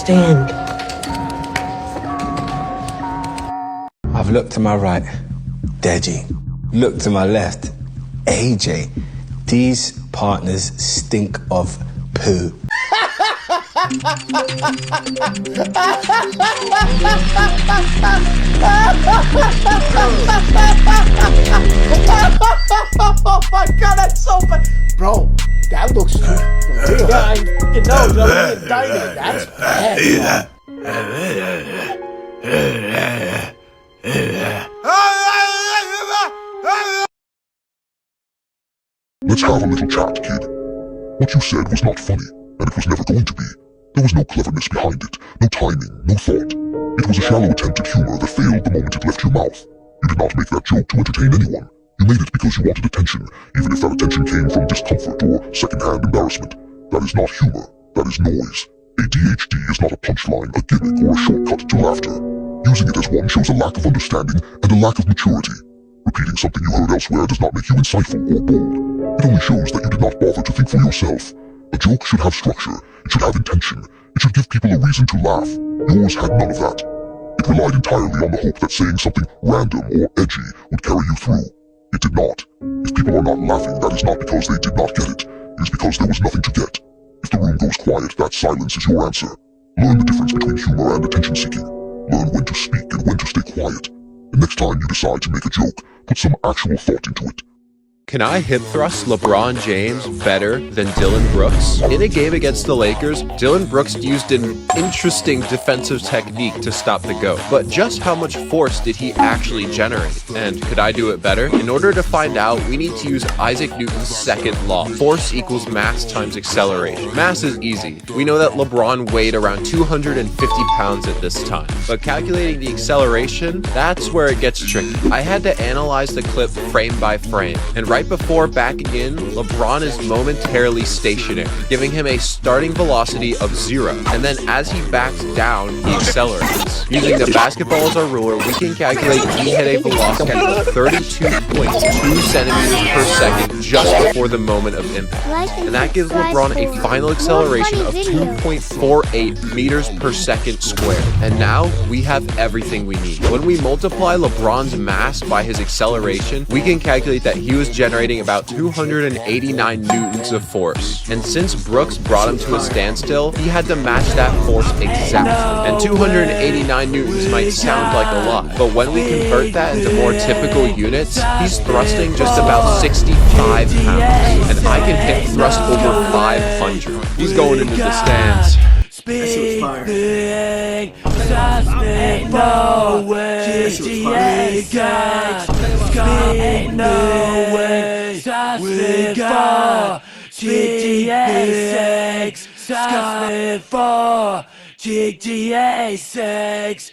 understand. I've looked to my right, Deji. Looked to my left, AJ. These partners stink of poo. Oh my god, that's so funny. Bro, that looks yeah, I fucking know, double indicted. That's bad. Let's have a little chat, kid. What you said was not funny, and it was never going to be. There was no cleverness behind it, no timing, no thought. It was a shallow attempt at humor that failed the moment it left your mouth. You did not make that joke to entertain anyone. You made it because you wanted attention, even if that attention came from discomfort or secondhand embarrassment. That is not humor, that is noise. ADHD is not a punchline, a gimmick, or a shortcut to laughter. Using it as one shows a lack of understanding and a lack of maturity. Repeating something you heard elsewhere does not make you insightful or bold. It only shows that you did not bother to think for yourself. A joke should have structure, it should have intention, it should give people a reason to laugh. Yours had none of that. It relied entirely on the hope that saying something random or edgy would carry you through. It did not. If people are not laughing, that is not because they did not get it. It is because there was nothing to get. If the room goes quiet, that silence is your answer. Learn the difference between humor and attention-seeking. Learn when to speak and when to stay quiet. And next time you decide to make a joke, put some actual thought into it. Can I hip thrust LeBron James better than Dylan Brooks? In a game against the Lakers, Dylan Brooks used an interesting defensive technique to stop the GOAT. But just how much force did he actually generate? And could I do it better? In order to find out, we need to use Isaac Newton's second law. Force equals mass times acceleration. Mass is easy. We know that LeBron weighed around 250 pounds at this time. But calculating the acceleration, that's where it gets tricky. I had to analyze the clip frame by frame. And right before backing in, LeBron is momentarily stationary, giving him a starting velocity of 0. And then as he backs down, he accelerates. Using the basketball as our ruler, we can calculate he hit a velocity of 32.2 centimeters per second just before the moment of impact. And that gives LeBron a final acceleration of 2.48 meters per second squared. And now we have everything we need. When we multiply LeBron's mass by his acceleration, we can calculate that he was generating about 289 newtons of force. And since Brooks brought him to a standstill, he had to match that force exactly. And 289 newtons might sound like a lot, but when we convert that into more typical units, he's thrusting just about 65 pounds. And I can hip thrust over 500. He's going into the stands. Speak No way, GTA 6,